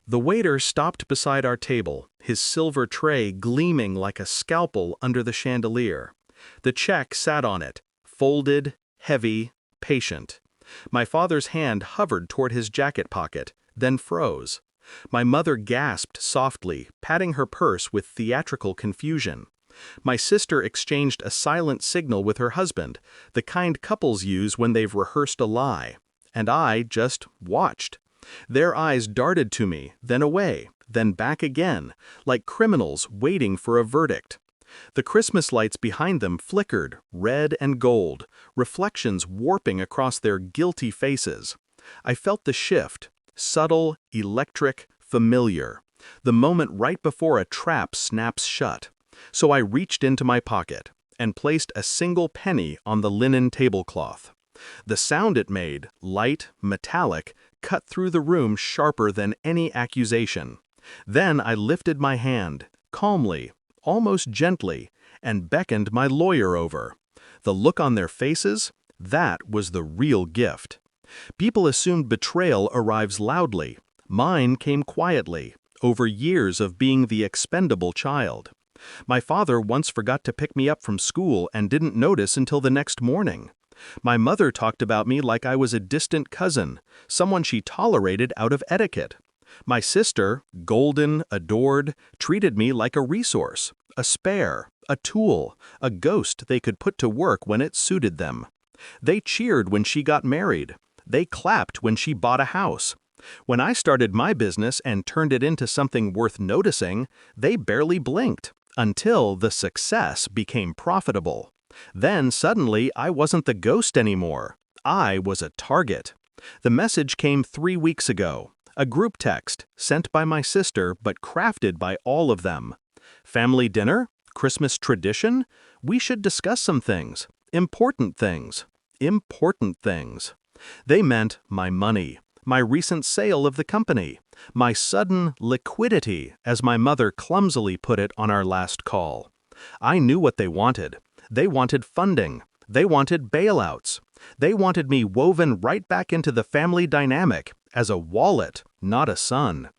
The waiter stopped beside our table, his silver tray gleaming like a scalpel under the chandelier. The check sat on it, folded, heavy, patient. My father's hand hovered toward his jacket pocket, then froze. My mother gasped softly, patting her purse with theatrical confusion. My sister exchanged a silent signal with her husband, the kind couples use when they've rehearsed a lie. And I just watched. Their eyes darted to me, then away, then back again, like criminals waiting for a verdict. The Christmas lights behind them flickered, red and gold, reflections warping across their guilty faces. I felt the shift, subtle, electric, familiar, the moment right before a trap snaps shut. So I reached into my pocket and placed a single penny on the linen tablecloth. The sound it made, light, metallic, cut through the room sharper than any accusation. Then I lifted my hand, calmly, almost gently, and beckoned my lawyer over. The look on their faces, that was the real gift. People assumed betrayal arrives loudly. Mine came quietly, over years of being the expendable child. My father once forgot to pick me up from school and didn't notice until the next morning. My mother talked about me like I was a distant cousin, someone she tolerated out of etiquette. My sister, golden, adored, treated me like a resource, a spare, a tool, a ghost they could put to work when it suited them. They cheered when she got married. They clapped when she bought a house. When I started my business and turned it into something worth noticing, they barely blinked, until the success became profitable. Then suddenly I wasn't the ghost anymore. I was a target. The message came 3 weeks ago. A group text, sent by my sister but crafted by all of them. Family dinner? Christmas tradition? We should discuss some things. Important things. Important things. They meant my money, my recent sale of the company, my sudden liquidity, as my mother clumsily put it on our last call. I knew what they wanted. They wanted funding. They wanted bailouts. They wanted me woven right back into the family dynamic, as a wallet, not a son.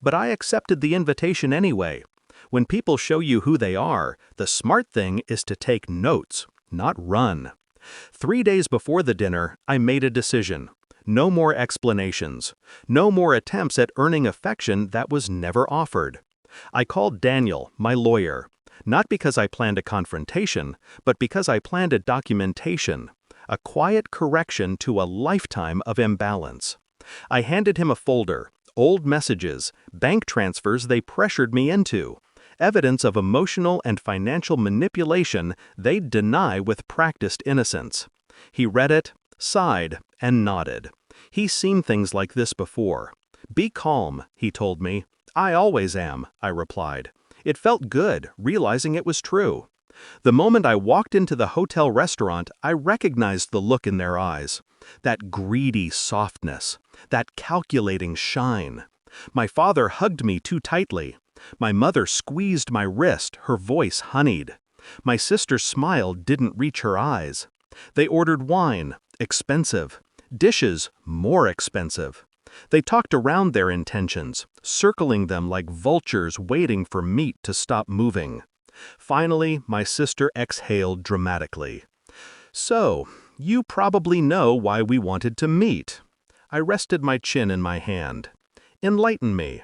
But I accepted the invitation anyway. When people show you who they are, the smart thing is to take notes, not run. 3 days before the dinner, I made a decision. No more explanations. No more attempts at earning affection that was never offered. I called Daniel, my lawyer, not because I planned a confrontation, but because I planned a documentation, a quiet correction to a lifetime of imbalance. I handed him a folder, old messages, bank transfers they pressured me into, evidence of emotional and financial manipulation they'd deny with practiced innocence. He read it, sighed, and nodded. He's seen things like this before. "Be calm," he told me. "I always am," I replied. It felt good, realizing it was true. The moment I walked into the hotel restaurant, I recognized the look in their eyes. That greedy softness, that calculating shine. My father hugged me too tightly. My mother squeezed my wrist, her voice honeyed. My sister's smile didn't reach her eyes. They ordered wine, expensive. Dishes, more expensive. They talked around their intentions, circling them like vultures waiting for meat to stop moving. Finally, my sister exhaled dramatically. "So, you probably know why we wanted to meet." I rested my chin in my hand. "Enlighten me."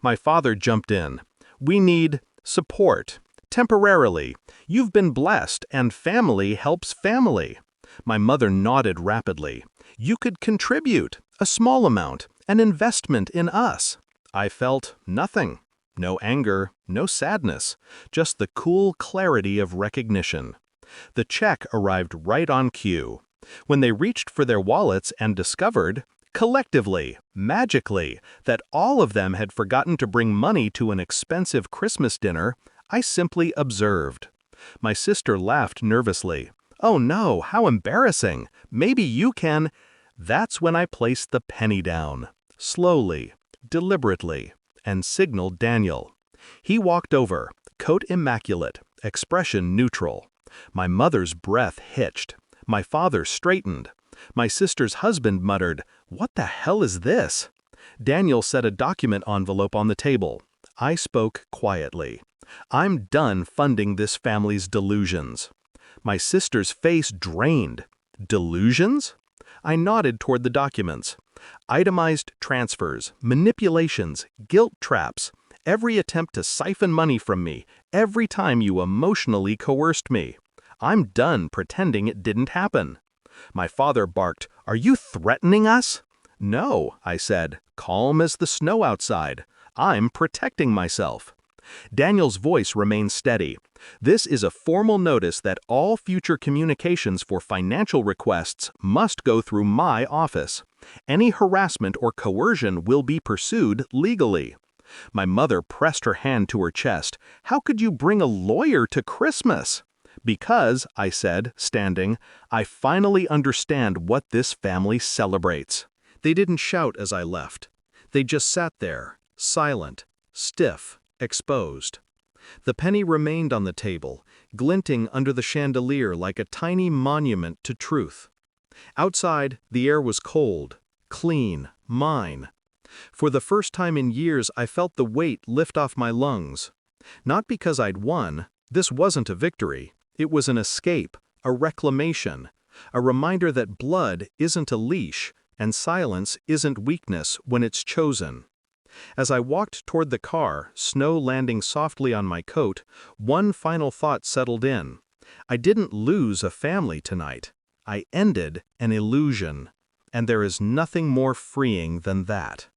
My father jumped in. "We need support. Temporarily. You've been blessed, and family helps family." My mother nodded rapidly. "You could contribute, a small amount, an investment in us." I felt nothing. No anger, no sadness, just the cool clarity of recognition. The check arrived right on cue. When they reached for their wallets and discovered, collectively, magically, that all of them had forgotten to bring money to an expensive Christmas dinner, I simply observed. My sister laughed nervously. "Oh no, how embarrassing! Maybe you can—" That's when I placed the penny down, slowly, deliberately, and signaled Daniel. He walked over, coat immaculate, expression neutral. My mother's breath hitched. My father straightened. My sister's husband muttered, "What the hell is this?" Daniel set a document envelope on the table. I spoke quietly. I'm done funding this family's delusions. My sister's face drained. Delusions? I nodded toward the documents. Itemized transfers, manipulations, guilt traps, every attempt to siphon money from me, every time you emotionally coerced me. I'm done pretending it didn't happen. My father barked, "Are you threatening us?" "No," I said, calm as the snow outside. "I'm protecting myself." Daniel's voice remained steady. "This is a formal notice that all future communications for financial requests must go through my office. Any harassment or coercion will be pursued legally." My mother pressed her hand to her chest. "How could you bring a lawyer to Christmas?" "Because," I said, standing, "I finally understand what this family celebrates." They didn't shout as I left. They just sat there, silent, stiff, exposed. The penny remained on the table, glinting under the chandelier like a tiny monument to truth. Outside, the air was cold, clean, mine. For the first time in years, I felt the weight lift off my lungs. Not because I'd won. This wasn't a victory. It was an escape, a reclamation, a reminder that blood isn't a leash, and silence isn't weakness when it's chosen. As I walked toward the car, snow landing softly on my coat, one final thought settled in. I didn't lose a family tonight. I ended an illusion. And there is nothing more freeing than that.